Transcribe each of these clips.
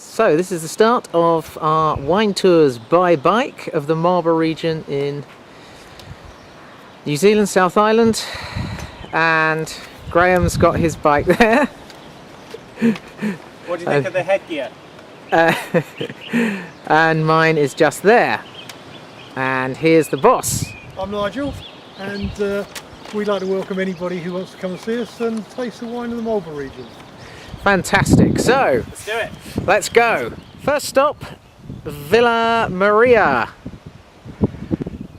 So this is the start of our wine tours by bike of the Marlborough region in New Zealand, South Island, and Graham's got his bike there. What do you think of the headgear? And mine is just there. And here's the boss. I'm Nigel, and we'd like to welcome anybody who wants to come and see us and taste the wine of the Marlborough region. Fantastic. So, Let's do it. let's go. First stop, Villa Maria.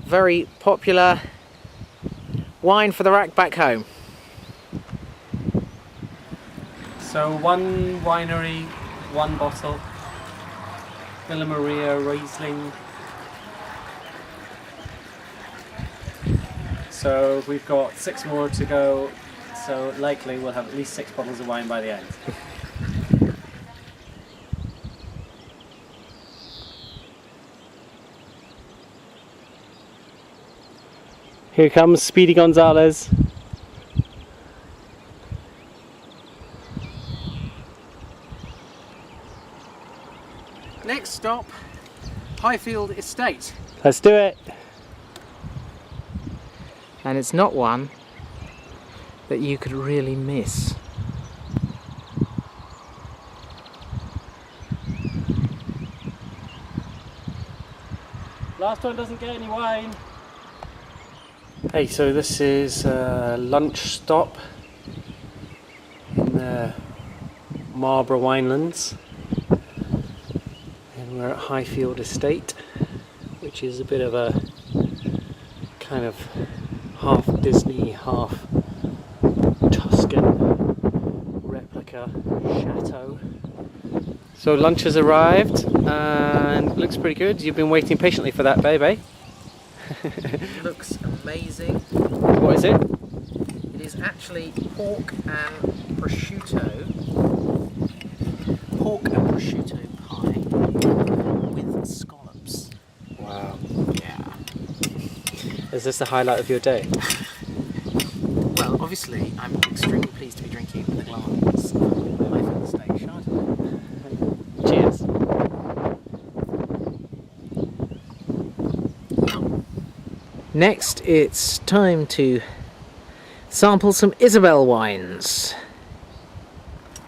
Very popular wine for the rack back home. So one winery, one bottle. Villa Maria Riesling. So we've got 6 more to go, so likely we'll have at least 6 bottles of wine by the end. Here comes Speedy Gonzalez. Next stop, Highfield Estate. Let's do it. And it's not one that you could really miss. Last one doesn't get any wine. Hey, so this is a lunch stop in the Marlborough Winelands, and we're at Highfield Estate, which is a bit of a kind of half Disney, half Tuscan replica chateau. So lunch has arrived and looks pretty good. You've been waiting patiently for that, baby. Looks amazing. What is it? It is actually pork and prosciutto. Pork and prosciutto pie with scallops. Wow. Yeah. Is this the highlight of your day? Well, obviously, I'm extremely pleased to be drinking a glass of Highfield Estate Chardonnay. Cheers. Next, it's time to sample some Isabel wines.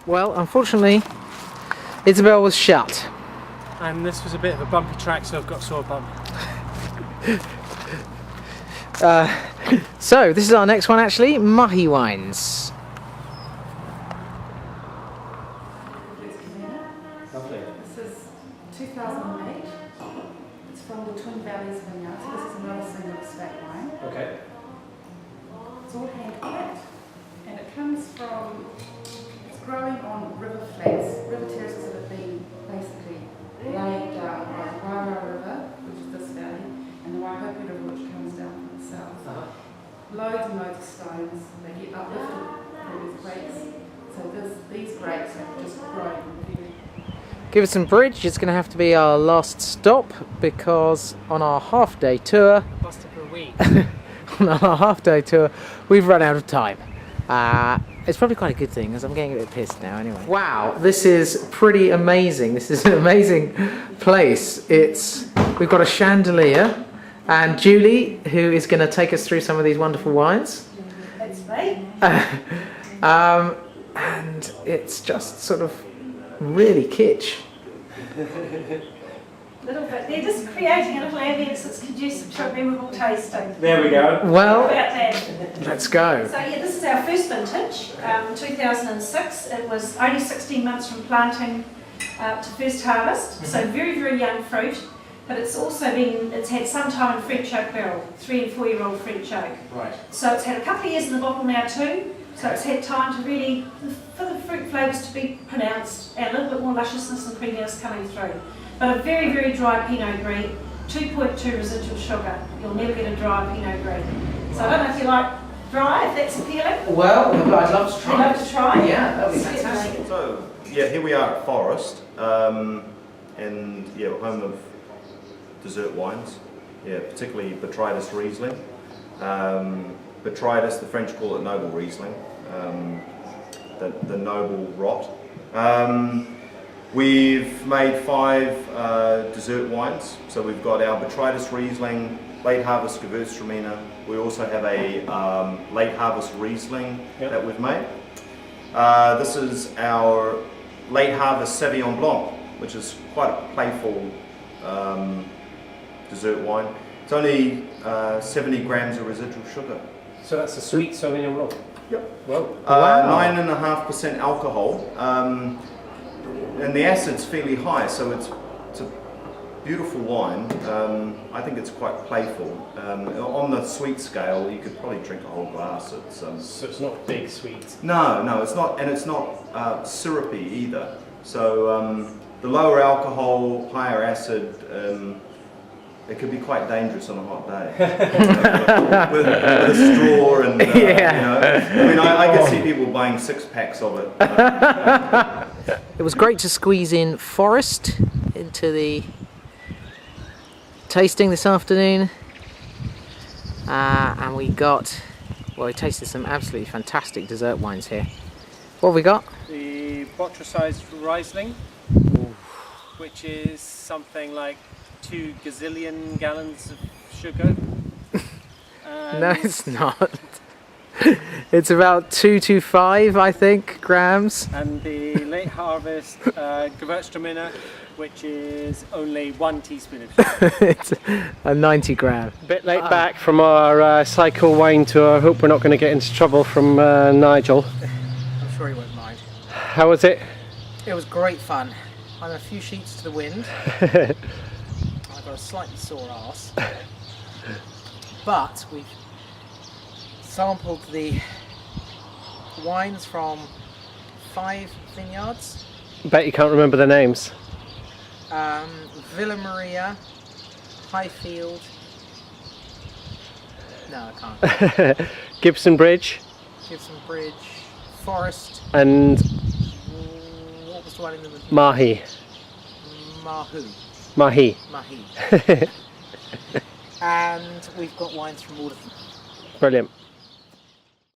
Well, unfortunately, Isabel was shut. And this was a bit of a bumpy track, so I've got sore bum. So, this is our next one actually, Mahi Wines. Lovely. This is 2008. It's from the Twin Valleys vineyard. So this is another single estate wine. Okay. It's all hand-picked, and it comes from. It's growing on river flats, river terraces that have been basically laid down by the Marlborough River, which is this valley, and the Waihopu River, which comes down from the south. Loads and loads of stones. They get uplifted through these grapes. So these grapes are just growing very. Gibson Bridge is going to have to be our last stop because on our half-day tour, Busted for a week. we've run out of time. It's probably quite a good thing because I'm getting a bit pissed now anyway. Wow, this is pretty amazing. This is an amazing place. We've got a chandelier and Julie, who is going to take us through some of these wonderful wines. That's me. And it's just sort of really kitsch. Little bit. They're just creating a little ambience that's conducive to a memorable tasting. There we go. How Well, about that? let's go. So yeah, this is our first vintage, 2006. It was only 16 months from planting to first harvest, so very, very young fruit. But it's had some time in French oak barrel, 3 and 4 year old French oak. Right. So it's had a couple of years in the bottle now too. So it's had time to really, for the fruit flavours to be pronounced and a little bit more lusciousness and creaminess coming through. But a very, very dry Pinot Gris, 2.2 residual sugar. You'll never get a dry Pinot Gris. So I don't know if you like dry, if that's appealing. Well, I'd love to try. You'd love to try? Yeah, that would be Certainly. fantastic. So, yeah, here we are at Forest, and yeah, home of dessert wines. Yeah, particularly Botrytis Riesling. Botrytis, the French call it Noble Riesling, the noble rot. We've made 5 dessert wines. So we've got our Botrytis Riesling, late harvest Gewürztraminer. We also have a late harvest Riesling that we've made. This is our late harvest Sauvignon Blanc, which is quite a playful dessert wine. It's only 70 grams of residual sugar. So that's a sweet Sauvignon Blanc. Yep. Wow. 9.5% alcohol, and the acid's fairly high, so it's a beautiful wine. I think it's quite playful. On the sweet scale, you could probably drink a whole glass. So it's not big sweet. No, it's not, and it's not syrupy either. So the lower alcohol, higher acid. It could be quite dangerous on a hot day with a straw and you know. I mean, I could see people buying 6-packs of it. It was great to squeeze in Forest into the tasting this afternoon, and we tasted some absolutely fantastic dessert wines here. What have we got? The Botrytis Riesling, which is something like 2 gazillion gallons of sugar. No, it's not. It's about 225, I think, grams. And the late harvest Gewürztraminer, which is only 1 teaspoon of sugar. It's a 90 gram. A bit late back from our cycle wine tour. I hope we're not going to get into trouble from Nigel. I'm sure he won't mind. How was it? It was great fun. I'm a few sheets to the wind. I've got a slightly sore arse. But we've sampled the wines from 5 vineyards. Bet you can't remember the names. Villa Maria, Highfield. No, I can't. Gibson Bridge. Gibson Bridge, Forest. And What was the one in the middle? Mahi. Mahi. Mahi. And we've got wines from all of them. Brilliant.